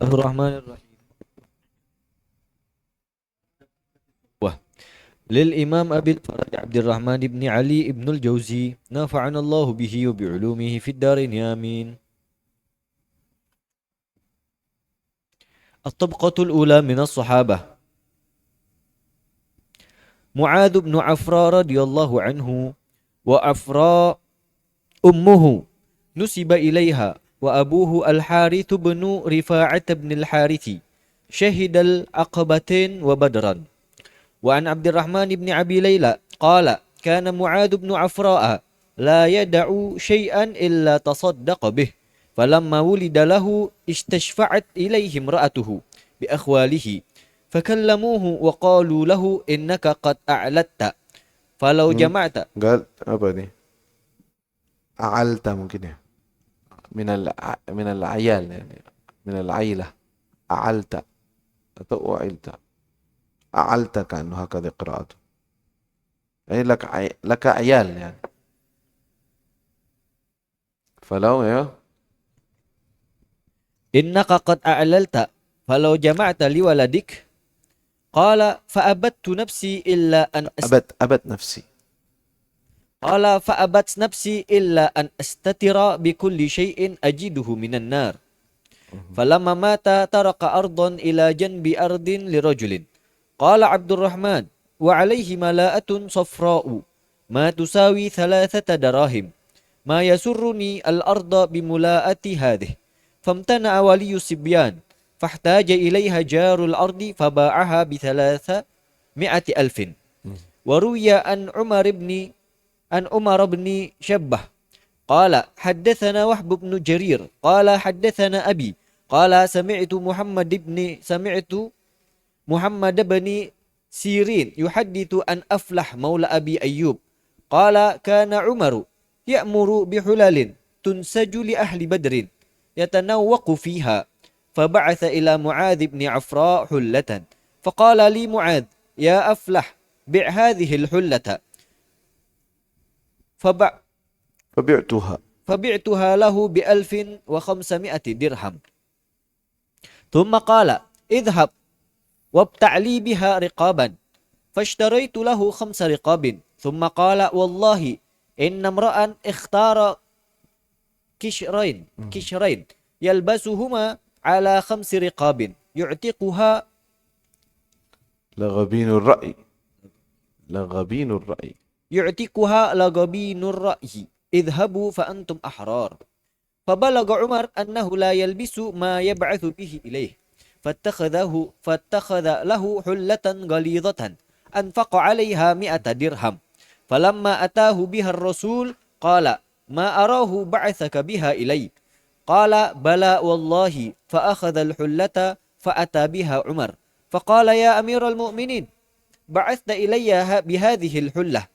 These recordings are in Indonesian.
Bismillahirrahmanirrahim. Wah, lil Imam Abil Faraj Abdurrahman ibn Ali ibn al-Jauzi, nafa'ana Allah bihi wa bi'ulumihi fid darin amin. At-tabqatul ula min as-sahabah. Mu'adz bin Afra radhiyallahu anhu wa Afra ummuhu nusiba ilaiha wa abuhu al-Harith bin Rifa'at bin al-Harithi syahidal aqabatain wa badran. وعن عبد الرحمن بن أبي ليلى قال كان معاذ بن عفراء لا يدع شيئا إلا تصدق به فلما ولد له استشفعت إليه امرأته بأخواله فكلموه وقالوا له إنك قد أعلت فلو جمعت. قال apa nih? A'alta mungkin ya. Min al-ayal yani. Min al-ailah. A'alta atau u'ilta. أعلت كأنه هكذا قراءته أي لك عيال يعني فلو إنك قد أعللت فلو جمعت لولدك قال فأبدت نفسي إلا أن أبت نفسي قال فأبت نفسي إلا أن أستتر بكل شيء أجده من النار فلما مات ترك أرضا إلى جنب أرض لرجل قال عبد الرحمن وعليه ملاءة صفراء ما تساوي 3 دراهم ما يسرني الأرض بملاءة هذه فامتنع ولي الصبيان فاحتاج إليها جار الأرض فباعها ب300,000. وروي عن عمر بن شبه قال حدثنا وهب بن جرير قال حدثنا أبي قال سمعت محمد بن سيرين يحدث عن أفلح مولى أبي أيوب قال كان عمر يأمر بحلال تنسج لأهل بدر يتنوق فيها فبعث إلى معاذ بن عفراء حلة فقال لي معاذ يا أفلح بع هذه الحلة فبعتها له ب1500 درهم ثم قال اذهب وابتع لي بها رقابا فاشتريت له 5 رقاب ثم قال والله إن امرأ اختار كشرين يلبسهما على 5 رقاب يعتقها لغبين الرأي لغبين الرأي اذهبوا فأنتم أحرار فبلغ عمر أنه لا يلبس ما يبعث به إليه فاتخذ له حلة غليظة أنفق عليها 100 درهم فلما أتاه بها الرسول قال ما أراه بعثك بها إلي قال بلى والله فأخذ الحلة فأتى بها عمر فقال يا أمير المؤمنين بعثت إلي بهذه الحلة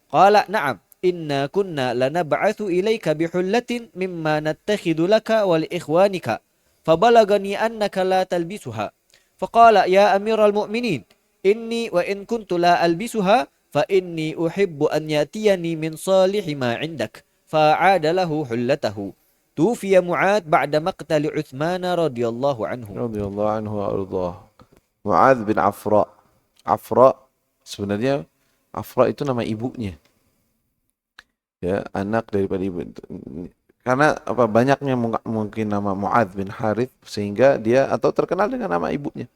قال نعم إنا كنا لنبعث إليك بحلة مما نتخذ لك ولإخوانك فبلغني أنك لا تلبسها فقال يا أمير المؤمنين إني وإن كنت لا ألبسها فإني أحب أن يأتيني من صالح ما عندك فعاد له حلته توفي معاذ بعد مقتل عثمان رضي الله عنه وأرضاه. Mu'adz bin Afra sebenarnya Afra itu nama ibunya ya, anak daripada ibu. Karena apa, banyaknya mungkin nama Mu'adz bin Harith sehingga dia atau terkenal dengan nama ibunya.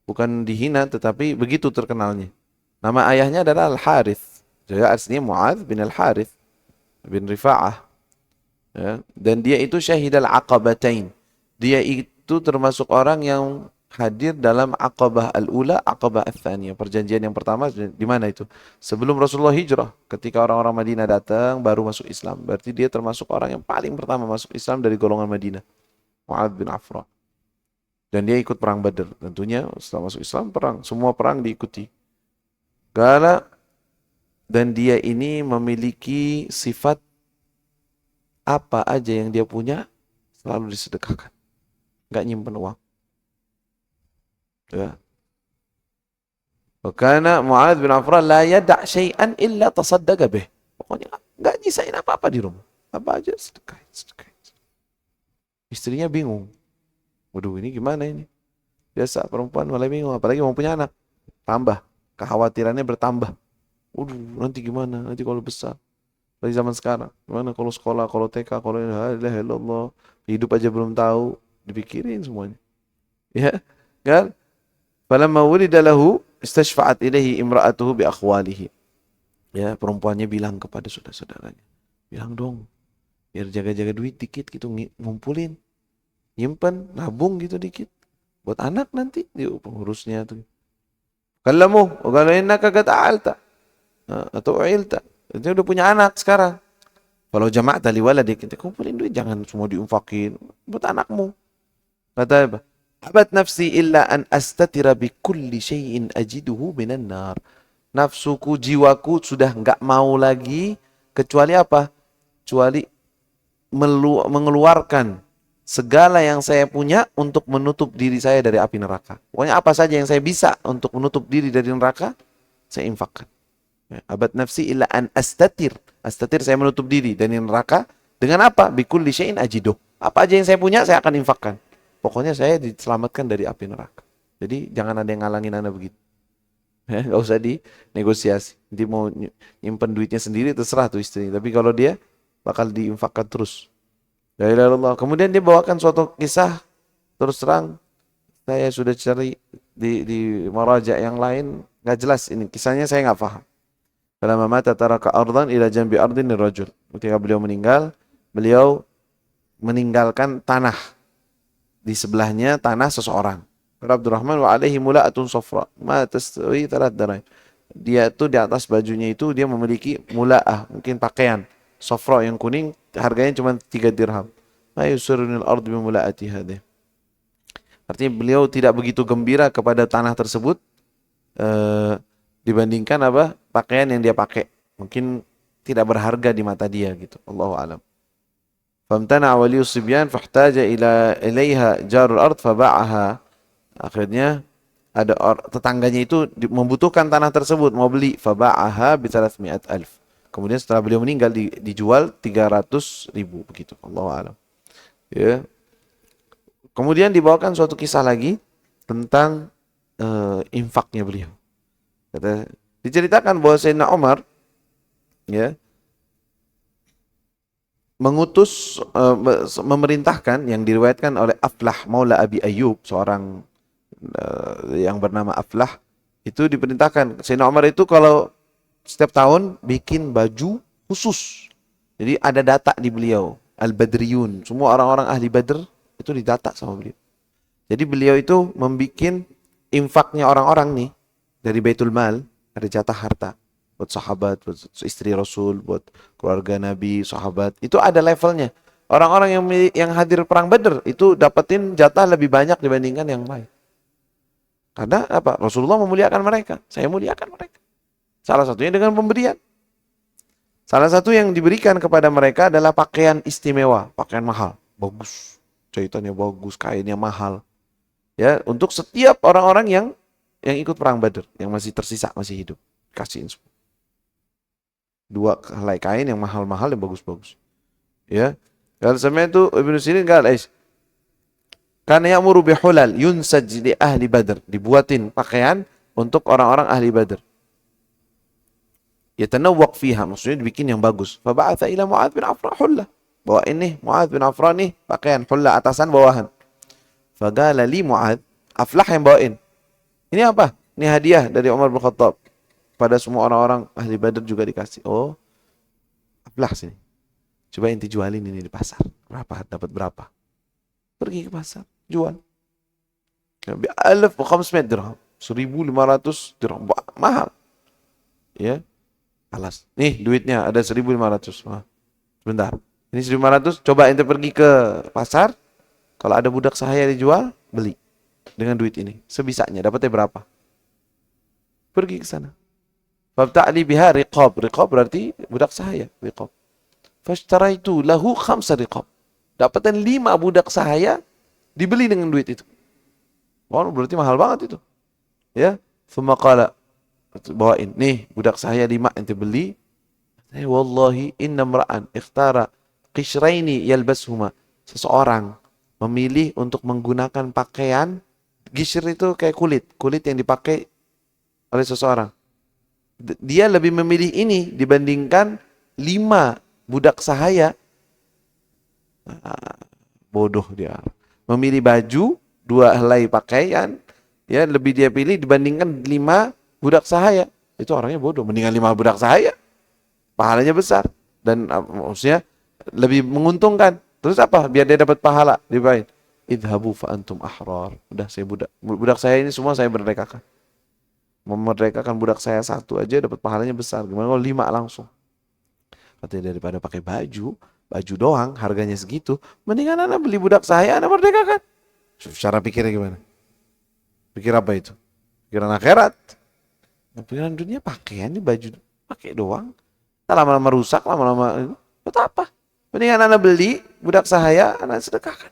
Bukan dihina tetapi begitu terkenalnya. Nama ayahnya adalah Al-Harith. Jadi aslinya Mu'adz bin Al-Harith bin Rifa'ah. Ya, dan dia itu syahidal aqabatain. Dia itu termasuk orang yang hadir dalam Aqabah al-ula, Aqabah al-thaniyah. Perjanjian yang pertama di mana itu? Sebelum Rasulullah hijrah. Ketika orang-orang Madinah datang baru masuk Islam. Berarti dia termasuk orang yang paling pertama masuk Islam dari golongan Madinah. Mu'adz bin Afra. Dan dia ikut perang Badr. Tentunya setelah masuk Islam perang. Semua perang diikuti. Dan dia ini memiliki sifat apa aja yang dia punya selalu disedekahkan. Enggak nyimpen uang. Ya. Karena Mu'adz bin Afra la yada' syai'an illa tasaddaqa bih. Pokoknya enggak nyisain apa-apa di rumah. Apa aja sedekah. Istrinya bingung. Waduh, ini gimana ini? Biasa perempuan malah bingung, apalagi mau punya anak. Tambah, kekhawatirannya bertambah. Waduh, nanti gimana? Nanti kalau besar. Dari zaman sekarang. Gimana kalau sekolah, kalau TK, kalau la ilaha illallah. Hidup aja belum tahu. Dipikirin semuanya. Ya, kan? Falamma wulida lahu istashfa'at ilaihi imra'atuhu bi akhwalihi. Ya, perempuannya bilang kepada saudara-saudaranya. Bilang dong, biar jaga-jaga duit dikit gitu, ngumpulin. Nyimpen, nabung gitu dikit. Buat anak nanti, pengurusnya tuh. Kallamu, qala innaka qad a'alta. Atau u'ilta. Dia udah punya anak sekarang. Kalau jama'ta li waladik, kita kumpulin duit, jangan semua diinfakin buat anakmu. Kata apa? Abat nafsi illa an astatira bi kulli syai'in ajiduhu minan nar. Nafsuku, jiwaku sudah enggak mau lagi kecuali apa? Kecuali mengeluarkan segala yang saya punya untuk menutup diri saya dari api neraka. Pokoknya apa saja yang saya bisa untuk menutup diri dari neraka, saya infakkan. Abad nafsi illa an astatir. Astatir, saya menutup diri dari neraka. Dengan apa? Bikulli syai'in ajiduh. Apa aja yang saya punya, saya akan infakkan. Pokoknya saya diselamatkan dari api neraka. Jadi jangan ada yang ngalangin Anda begitu. Gak usah dinegosiasi. Nanti mau nyimpen duitnya sendiri, terserah tuh istri. Tapi kalau dia bakal diinfakkan terus. La ilaha illallah. Kemudian dia bawakan suatu kisah, terus terang saya sudah cari di maraja yang lain, nggak jelas ini kisahnya, saya nggak paham. Falamma mata taraka ardan ila jambi ardin lirajul. Ketika beliau meninggal, beliau meninggalkan tanah, di sebelahnya tanah seseorang. Abdurrahman wa alaihi mula'atun safra ma tastawi 3 dirham. Dia itu di atas bajunya itu dia memiliki mula'ah, mungkin pakaian safra yang kuning, harganya cuma 3 dirham. Ma yusurunil ard bi mula'ati hadhihi. Artinya beliau tidak begitu gembira kepada tanah tersebut dibandingkan apa? Pakaian yang dia pakai. Mungkin tidak berharga di mata dia gitu. Allahu a'lam. Famtana waliyu sibyan fahtaja ilaiha jarul ard faba'aha. Akhirnya ada tetangganya itu membutuhkan tanah tersebut, mau beli, faba'aha bi 300,000. Kemudian setelah beliau meninggal dijual 300.000 begitu. Allahu a'lam. Ya. Kemudian dibawakan suatu kisah lagi tentang infaknya beliau. Diceritakan bahwa Sayyidina Umar ya mengutus memerintahkan, yang diriwayatkan oleh Aflah Maula Abi Ayyub, seorang yang bernama Aflah, itu diperintahkan Sayyidina Umar itu kalau setiap tahun bikin baju khusus. Jadi ada data di beliau, Al-Badriyun, semua orang-orang ahli Badr itu didata sama beliau. Jadi beliau itu membikin infaknya orang-orang nih dari Baitul Mal, ada jatah harta buat sahabat, buat istri Rasul, buat keluarga Nabi, sahabat. Itu ada levelnya. Orang-orang yang hadir perang Badr itu dapetin jatah lebih banyak dibandingkan yang lain. Karena apa? Rasulullah memuliakan mereka, saya muliakan mereka. Salah satunya dengan pemberian. Salah satu yang diberikan kepada mereka adalah pakaian istimewa, pakaian mahal, bagus, jahitannya bagus, kainnya mahal. Ya, untuk setiap orang-orang yang ikut perang Badr, yang masih tersisa, masih hidup, kasihin semua. 2 helai kain yang mahal-mahal, yang bagus-bagus. Ya, kalau sama itu Ibnu Sirin guys, karena ya'muru bihulal yunsaj li ahli Badr, dibuatin pakaian untuk orang-orang ahli Badr. Yatanawwaq fiha, maksudnya dibikin yang bagus. Fa ba'atha ila Mu'adz bin Afra hullah. Bawa ini Mu'adz bin Afra nih pakaian hullah, atasan bawahan. Fa qala li Mu'adz, Aflah yang bawain. Ini apa? Ini hadiah dari Umar bin Khattab. Pada semua orang-orang ahli Badr juga dikasih. Oh, Aflah sini. Coba inti jualin ini di pasar. Berapa? Dapat berapa? Pergi ke pasar, jual. 1,500 dirham. 1.500 dirham. Mahal. Ya. Alas. Nih duitnya ada 1.500. Nah, sebentar. Ini 1.500, coba ente pergi ke pasar. Kalau ada budak sahaya dijual, beli. Dengan duit ini. Sebisanya, dapatnya berapa? Pergi ke sana. Fabta'li biha riqab. Riqab berarti budak sahaya. Riqab. Fashtaraitu lahu 5 riqab. Dapatkan 5 budak sahaya, dibeli dengan duit itu. Oh, berarti mahal banget itu. Ya. Thumma qala, bawain. Nih, budak sahaya 5 ente beli. Wallahi inna mra'an ikhtara qishraini yalbashuma. Seseorang memilih untuk menggunakan pakaian, gishr itu kayak kulit yang dipakai oleh seseorang. Dia lebih memilih ini dibandingkan 5 budak sahaya. Bodoh dia. Memilih baju, 2 helai pakaian, ya lebih dia pilih dibandingkan 5 budak sahaya. Itu orangnya bodoh. Mendingan 5 budak sahaya. Pahalanya besar. Dan maksudnya lebih menguntungkan. Terus apa? Biar dia dapat pahala. Dibain. Idhabu fa antum ahrar. Udah saya budak saya ini semua saya merdekakan. Memerdekakan budak saya 1 aja dapat pahalanya besar. Gimana kalau 5 langsung? Katanya daripada pakai baju doang harganya segitu, mendingan anak beli budak saya, anak merdekakan. Cara pikirnya gimana? Pikir apa itu? Pikiran akhirat. Pikiran dunia pakaian di baju pakai doang. Lama-lama rusak, lama-lama itu apa? Mendingan anak beli budak saya, anak sedekahkan.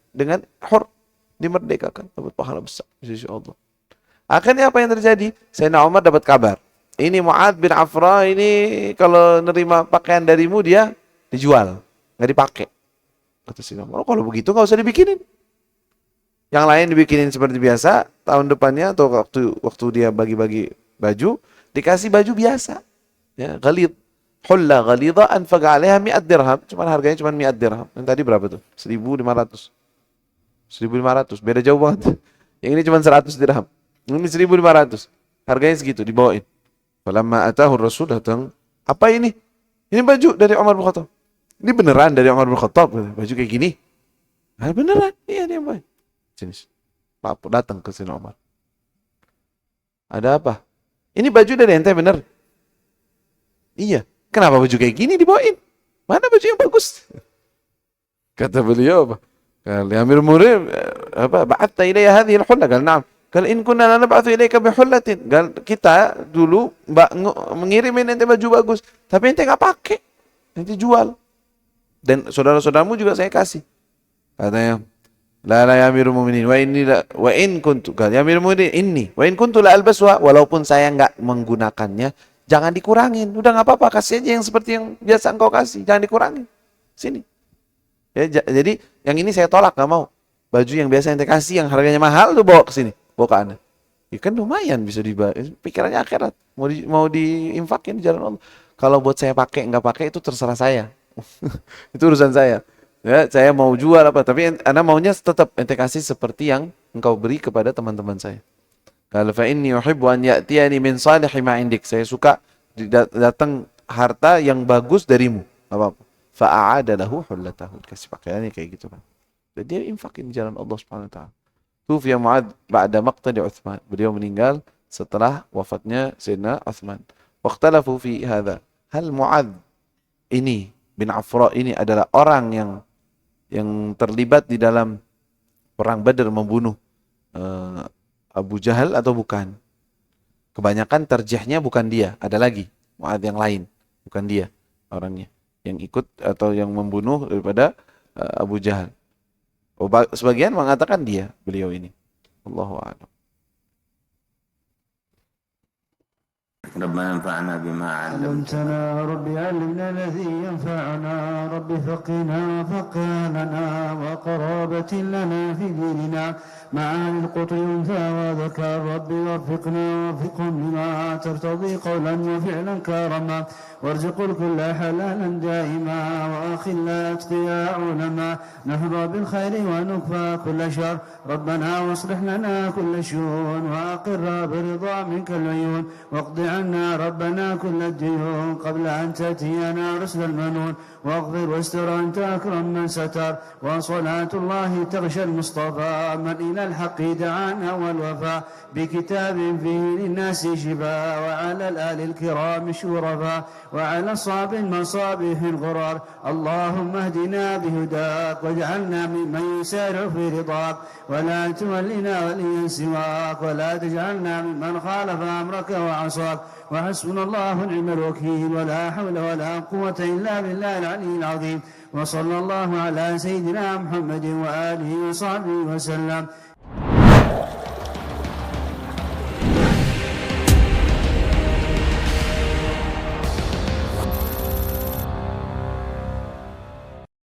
Dengan hur dimerdekakan, dapat pahala besar insyaallah. Akhirnya apa yang terjadi? Sayyidina Umar dapat kabar. Ini Mu'adz bin Afra ini kalau nerima pakaian darimu dia dijual, nggak dipakai. Kata Sayyidina Umar, kalau begitu nggak usah dibikinin. Yang lain dibikinin seperti biasa, tahun depannya atau waktu dia bagi-bagi baju, dikasih baju biasa. Ya, ghalid. Hulla ghalidha anfaqa 'alaiha 100 dirham. Cuman harganya cuma 100 dirham. Yang tadi berapa tuh? 1.500. 1.500, beda jauh banget. Yang ini cuma 100 dirham. Ini 1.500. Harganya segitu, dibawain. Falamma atahu Rasul datang, apa ini? Ini baju dari Umar bin Khattab. Ini beneran dari Umar bin Khattab, baju kayak gini. Nah, beneran, iya dia baik. Sini, lapor datang ke sini Umar. Ada apa? Ini baju dari ente bener? Iya. Kenapa baju kayak gini dibawain? Mana baju yang bagus? Kata beliau apa? Kata Amir Murim, apa? Ba'atta ilayya hadhihi al-hulla. Kata na'am. Kal in kunna la nab'athu ilayka bi hullatin. Kita dulu mengirimin ente baju bagus, tapi ente enggak pakai. Ente jual. Dan saudara-saudaramu juga saya kasih. Katanya, la ya amirul mu'minin wa in kuntu ya amirul mu'minin inni wa in kuntu la albaswa, walaupun saya enggak menggunakannya, jangan dikurangin. Udah enggak apa-apa, kasih aja yang seperti yang biasa engkau kasih, jangan dikurangin. Sini. Ya, jadi yang ini saya tolak, enggak mau. Baju yang biasa ente kasih yang harganya mahal tuh bawa ke sini. Bawa ke Anda. Ya kan lumayan bisa dibayar. Pikirannya akhirat. Mau diinfakin di jalan Allah. Kalau buat saya pakai, enggak pakai itu terserah saya. Itu urusan saya. Ya, saya mau jual apa. Tapi Anda maunya tetap ente kasih seperti yang engkau beri kepada teman-teman saya. Kalau fa inni uhibbu an ya'tiyani min salihi ma indik. Saya suka datang harta yang bagus darimu. Apa-apa. Fa'a'ada lahu hullatahu. Kasih pakaiannya kayak gitu kan. Dan dia infakin di jalan Allah Subhanahu wa taala. Tufiya Mu'adz ba'da maqtadi Utsman. Beliau meninggal setelah wafatnya Sayyidina Utsman. Waqtalafu fi hadza. Hal Mu'adz ini bin Afra ini adalah orang yang terlibat di dalam perang Badar membunuh Abu Jahal atau bukan? Kebanyakan terjihnya bukan dia, ada lagi Mu'adz yang lain, bukan dia orangnya yang ikut atau yang membunuh daripada Abu Jahal. Sebagian mengatakan dia, beliau ini. Allahu a'lam. ربنا انفعنا بما علمتنا رب علمنا الذي ينفعنا رب فقنا فقالنا وقرابة لنا في ديننا معاني القطر ينفع وذكر رب وفقنا وفقهم لما ترتضي قولا وفعلا كرما وارزق الكل حلالا دائما وأخلا أتقياء علما نهضى بالخير ونكفى كل شر ربنا واصلح لنا كل شؤون وأقر برضا منك العيون واقض عنا ربنا كل الديون قبل أن تأتينا رسل المنون واغفر واستر أنت أكرم من ستر وصلاة الله تغشى المصطفى من إلى الحق دعانا والوفاء بكتاب فيه للناس شفاء وعلى الآل الكرام شرفاء وعلى الصاب المصابيح الغرار اللهم اهدنا بهداك واجعلنا ممن يسارع في رضاك ولا تولنا وليا سواك ولا تجعلنا ممن خالف أمرك وعصاك وحسبنا الله ونعم الوكيل ولا حول ولا قوة إلا بالله العلي العظيم وصلى الله على سيدنا محمد وآله وصحبه وسلم